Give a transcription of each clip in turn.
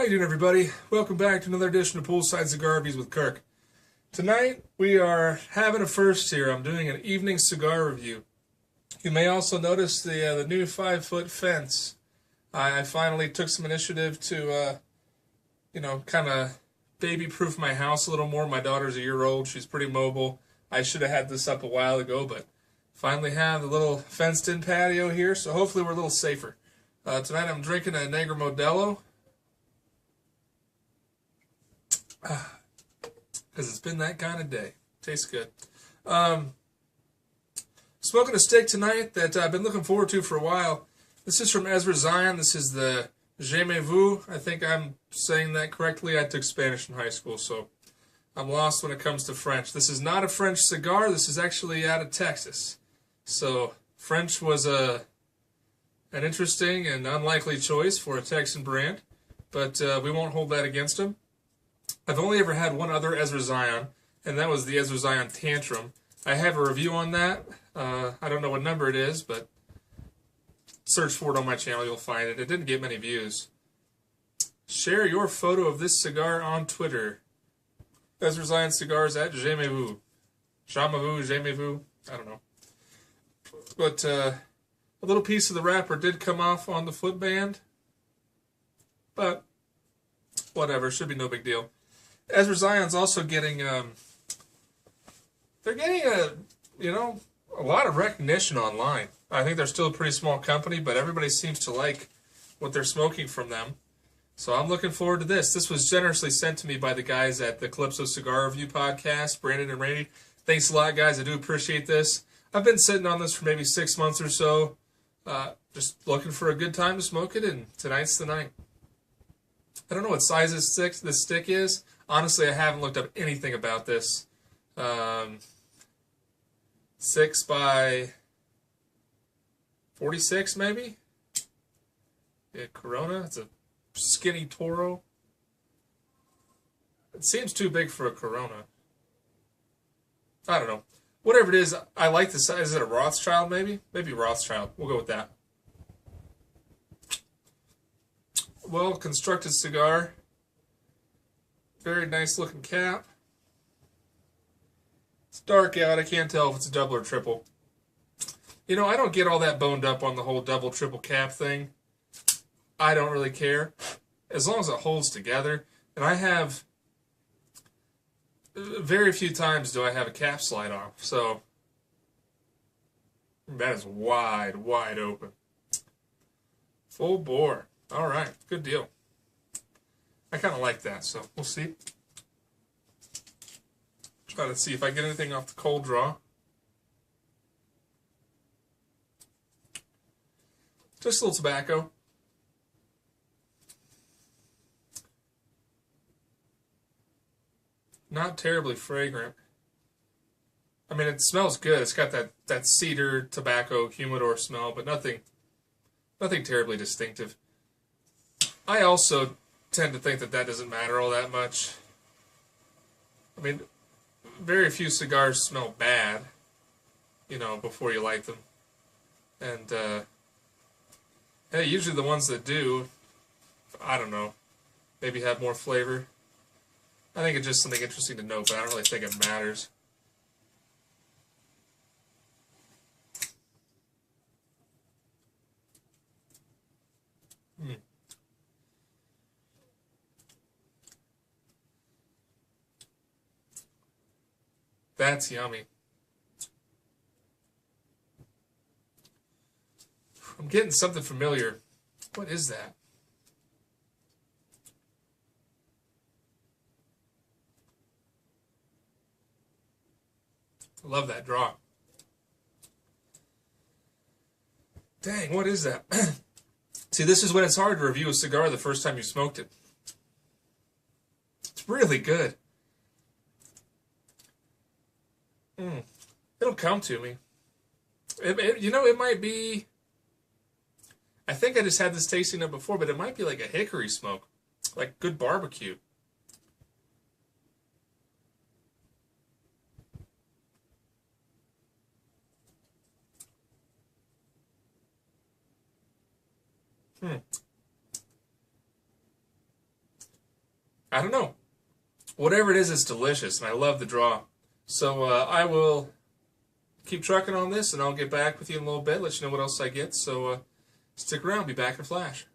you doing, everybody? Welcome back to another edition of Poolside Cigar Reviews with Kirk. Tonight, we are having a first here. I'm doing an evening cigar review. You may also notice the new 5-foot fence. I finally took some initiative to, kind of baby-proof my house a little more. My daughter's a year old. She's pretty mobile. I should have had this up a while ago, but finally have the little fenced-in patio here, so hopefully we're a little safer. Tonight I'm drinking a Negro Modelo. Because it's been that kind of day. Tastes good. Smoking a stick tonight that I've been looking forward to for a while. This is from Ezra Zion. This is the Jamais. I think I'm saying that correctly. I took Spanish in high school, so I'm lost when it comes to French. This is not a French cigar. This is actually out of Texas. So French was an interesting and unlikely choice for a Texan brand, but we won't hold that against them. I've only ever had one other Ezra Zion, and that was the Ezra Zion Tantrum. I have a review on that. I don't know what number it is, but search for it on my channel, you'll find it. It didn't get many views. Share your photo of this cigar on Twitter. Ezra Zion Cigars at Jamais. Jamais, I don't know. But a little piece of the wrapper did come off on the footband, but whatever, should be no big deal. Ezra Zion's also getting, they're getting a lot of recognition online. I think they're still a pretty small company, but everybody seems to like what they're smoking from them. So I'm looking forward to this. This was generously sent to me by the guys at the Calypso Cigar Review podcast, Brandon and Randy. Thanks a lot, guys. I do appreciate this. I've been sitting on this for maybe 6 months or so, just looking for a good time to smoke it, and tonight's the night. I don't know what size this stick is. Honestly, I haven't looked up anything about this. 6 by 46, maybe? Yeah, Corona. It's a skinny Toro. It seems too big for a Corona. I don't know. Whatever it is, I like the size. Is it a Rothschild, maybe? Maybe Rothschild. We'll go with that. Well-constructed cigar. Very nice looking cap. It's dark out. I can't tell if it's a double or triple. You know, I don't get all that boned up on the whole double, triple cap thing. I don't really care. As long as it holds together. And I have... very few times do I have a cap slide off. So, that is wide, wide open. Full bore. Alright, good deal. I kind of like that, so we'll see. Try to see if I get anything off the cold draw. Just a little tobacco. Not terribly fragrant. I mean, it smells good. It's got that cedar, tobacco, humidor smell, but nothing terribly distinctive. I also tend to think that doesn't matter all that much. I mean, very few cigars smell bad, before you light them. And, hey, usually the ones that do, I don't know, maybe have more flavor. I think it's just something interesting to note, but I don't really think it matters. That's yummy. I'm getting something familiar. What is that? I love that draw. Dang, what is that? See, this is when it's hard to review a cigar the first time you smoked it. It's really good. It'll come to me. It might be... I think I just had this tasting up before, but it might be like a hickory smoke. Like good barbecue. I don't know. Whatever it is, it's delicious, and I love the draw. So I will keep trucking on this, and I'll get back with you in a little bit, let you know what else I get. So stick around, be back in a flash.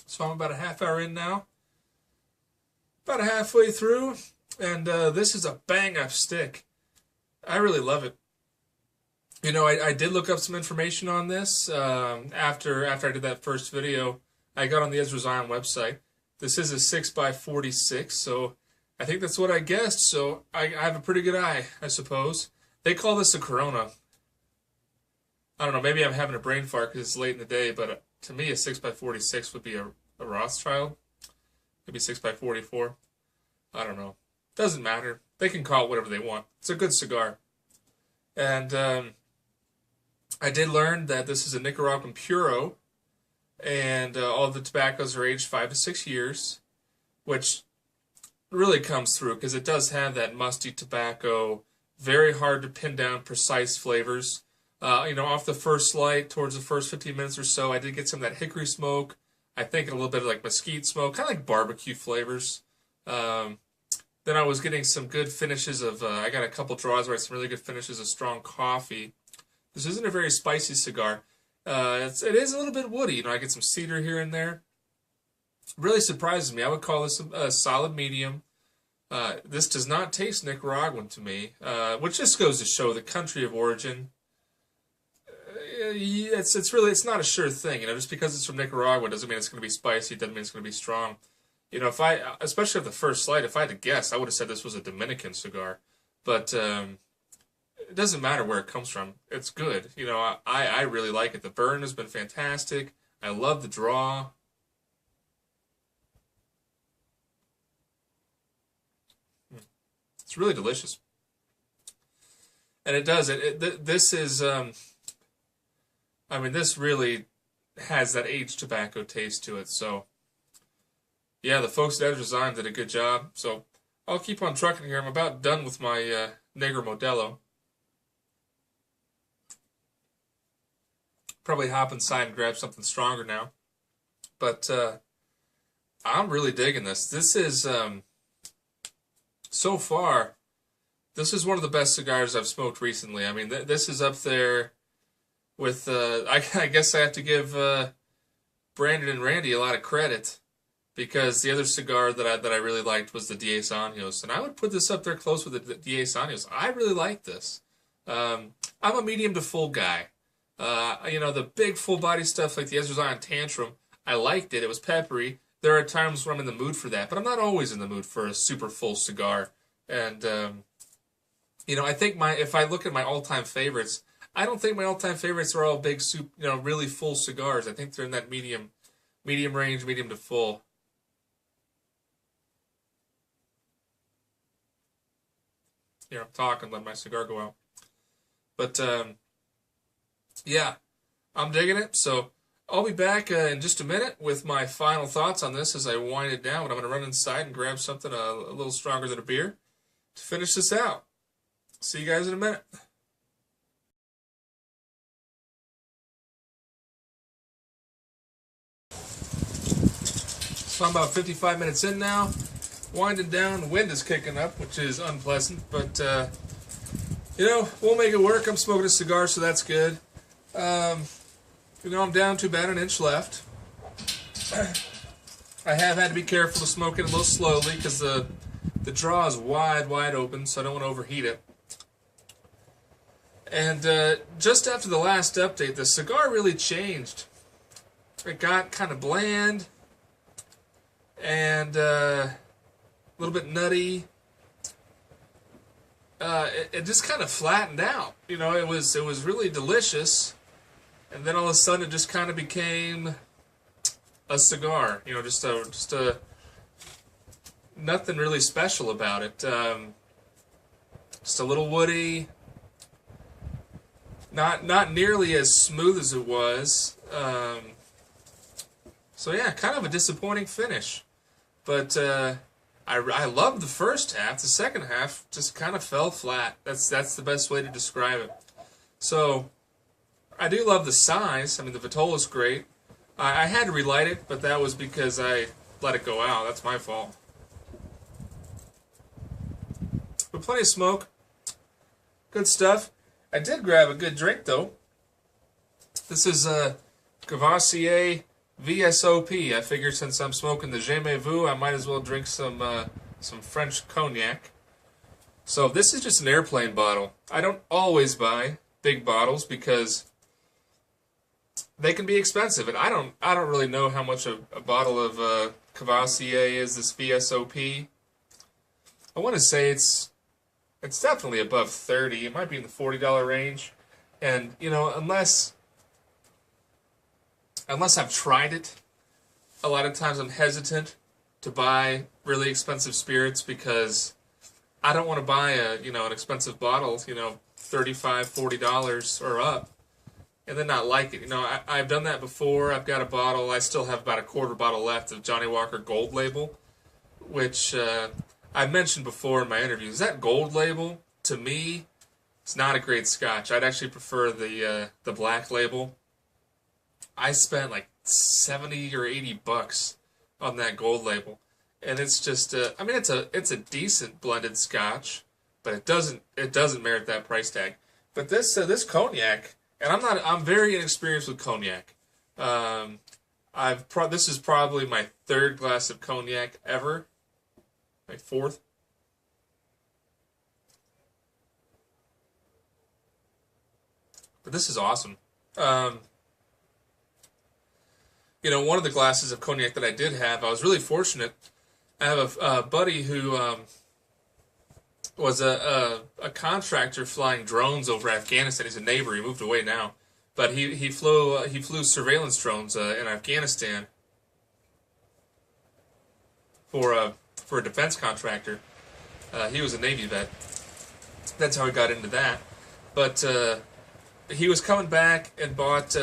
So I'm about a half hour in now, about halfway through, and this is a bang-up stick. I really love it. You know, I did look up some information on this after I did that first video. I got on the Ezra website. This is a 6x46, so I think that's what I guessed. So I have a pretty good eye, I suppose. They call this a Corona. I don't know, maybe I'm having a brain fart because it's late in the day, but to me a 6x46 would be a Rothschild. Maybe 6x44. I don't know. Doesn't matter. They can call it whatever they want. It's a good cigar. And I did learn that this is a Nicaraguan Puro, and all the tobaccos are aged 5 to 6 years, which really comes through because it does have that musty tobacco, very hard to pin down precise flavors. You know, off the first light, towards the first 15 minutes or so, I did get some of that hickory smoke. I think a little bit of like mesquite smoke, kind of like barbecue flavors. Then I was getting some good finishes of, I got a couple draws where I had some really good finishes of strong coffee. This isn't a very spicy cigar. It is a little bit woody. You know, I get some cedar here and there. Really surprises me. I would call this a solid medium. This does not taste Nicaraguan to me, which just goes to show the country of origin. It's not a sure thing. You know, just because it's from Nicaragua doesn't mean it's going to be spicy. It doesn't mean it's going to be strong. You know, especially at the first sight, if I had to guess, I would have said this was a Dominican cigar. But it doesn't matter where it comes from. It's good. You know, I really like it. The burn has been fantastic. I love the draw. It's really delicious. And it does. This is, I mean, this really has that aged tobacco taste to it. So, yeah, the folks at Ezra did a good job. So, I'll keep on trucking here. I'm about done with my Negro Modelo. Probably hop inside and grab something stronger now. But I'm really digging this. This is, so far, this is one of the best cigars I've smoked recently. I mean, this is up there with, I guess I have to give Brandon and Randy a lot of credit, because the other cigar that I really liked was the Diez Años, and I would put this up there close with the Diez Años. I really like this. I'm a medium to full guy. You know, the big full body stuff like the Ezra Tantrum, I liked it. It was peppery. There are times where I'm in the mood for that, but I'm not always in the mood for a super full cigar. And you know, I think if I look at my all-time favorites, I don't think my all-time favorites are all big, you know, really full cigars. I think they're in that medium range, medium to full. Here, I'm talking, let my cigar go out. But yeah, I'm digging it. So I'll be back in just a minute with my final thoughts on this as I wind it down. But I'm going to run inside and grab something a little stronger than a beer to finish this out. See you guys in a minute. So I'm about 55 minutes in now. Winding down. The wind is kicking up, which is unpleasant. But, you know, we'll make it work. I'm smoking a cigar, so that's good. You know, I'm down to about an inch left. I have had to be careful to smoke it a little slowly because the draw is wide open, so I don't want to overheat it. And just after the last update, the cigar really changed. It got kind of bland and a little bit nutty. It just kind of flattened out. You know, it was really delicious, and then all of a sudden it just kind of became a cigar. You know, just a nothing really special about it. Just a little woody. Not nearly as smooth as it was. So yeah, kind of a disappointing finish. But I loved the first half. The second half just kind of fell flat. That's the best way to describe it. So I do love the size. I mean, the Vitola's great. I had to relight it, but that was because I let it go out. That's my fault. But plenty of smoke. Good stuff. I did grab a good drink, though. This is Cavassier VSOP. I figured since I'm smoking the Jamais, I might as well drink some French cognac. So this is just an airplane bottle. I don't always buy big bottles because they can be expensive, and I don't really know how much a bottle of Cavassier is. This VSOP. I want to say it's definitely above 30. It might be in the $40 range, and you know, unless I've tried it, a lot of times I'm hesitant to buy really expensive spirits because I don't want to buy an expensive bottle, $35, $40 or up, and then not like it. You know, I've done that before. I've got a bottle. I still have about a quarter bottle left of Johnny Walker Gold Label, which I mentioned before in my interviews. That Gold Label, to me, it's not a great scotch. I'd actually prefer the Black Label. I spent like $70 or $80 on that Gold Label, and it's just I mean, it's a decent blended Scotch, but it doesn't merit that price tag. But this cognac, and I'm very inexperienced with cognac. This is probably my third glass of cognac ever, my fourth. But this is awesome. One of the glasses of cognac that I did have, I was really fortunate. I have a buddy who was a contractor flying drones over Afghanistan. He's a neighbor. He moved away now, but he flew surveillance drones in Afghanistan for a defense contractor. He was a Navy vet. That's how he got into that. But he was coming back and bought.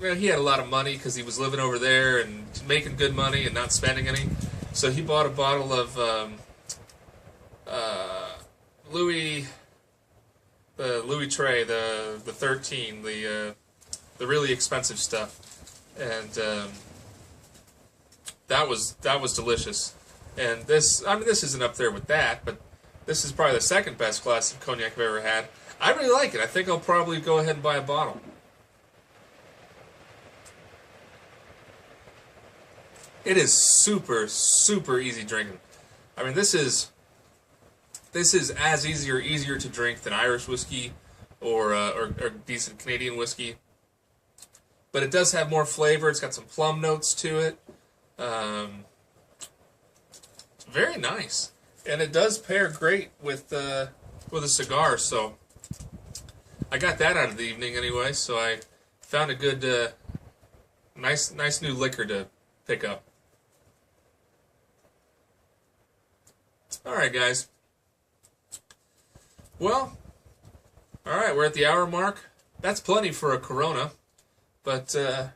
He had a lot of money because he was living over there and making good money and not spending any. So he bought a bottle of Louis Tray, the 13, the really expensive stuff, and that was delicious. And this isn't up there with that, but this is probably the second best glass of cognac I've ever had. I really like it. I think I'll probably go ahead and buy a bottle. It is super, super easy drinking. I mean, this is as easy or easier to drink than Irish whiskey or decent Canadian whiskey. But it does have more flavor. It's got some plum notes to it. It's very nice, and it does pair great with a cigar. So I got that out of the evening anyway. So I found a good, nice new liquor to pick up. Alright, guys. Well, alright, we're at the hour mark. That's plenty for a Corona. But, yeah,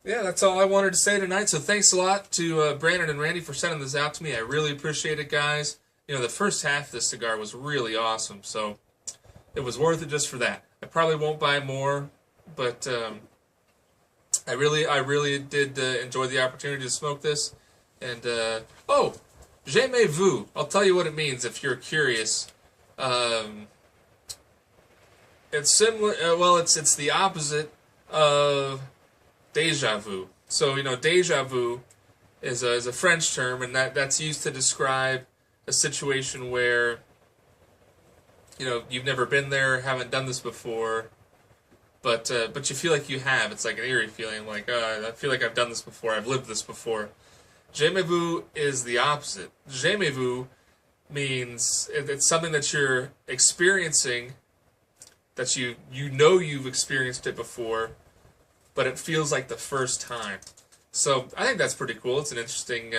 that's all I wanted to say tonight. So thanks a lot to Brandon and Randy for sending this out to me. I really appreciate it, guys. The first half of this cigar was really awesome. So it was worth it just for that. I probably won't buy more, but I really did enjoy the opportunity to smoke this. And, oh! Jamais. I'll tell you what it means if you're curious. It's similar. It's the opposite of déjà vu. So déjà vu is a French term, and that's used to describe a situation where you've never been there, haven't done this before, but you feel like you have. It's like an eerie feeling, like I feel like I've done this before, I've lived this before. Jamais is the opposite. Jamais means it's something that you're experiencing, that you've experienced it before, but it feels like the first time. So I think that's pretty cool. It's an interesting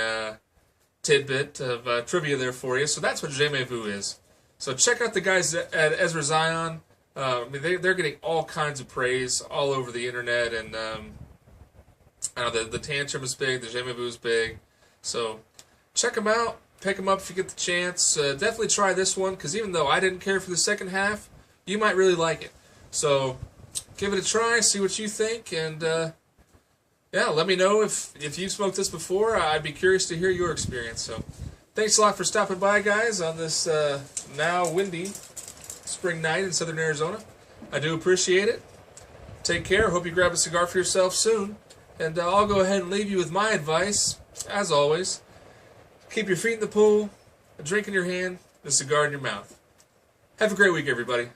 tidbit of trivia there for you. So that's what Jamais is. So check out the guys at Ezra Zion. I mean, they're getting all kinds of praise all over the internet, and I know the Tantrum is big, the Jamais is big. So check them out. Pick them up if you get the chance. Definitely try this one, because even though I didn't care for the second half, you might really like it. So give it a try, see what you think, and yeah, let me know if you've smoked this before. I'd be curious to hear your experience. So thanks a lot for stopping by, guys, on this now windy spring night in southern Arizona. I do appreciate it. Take care. Hope you grab a cigar for yourself soon. And I'll go ahead and leave you with my advice, as always. Keep your feet in the pool, a drink in your hand, and a cigar in your mouth. Have a great week, everybody.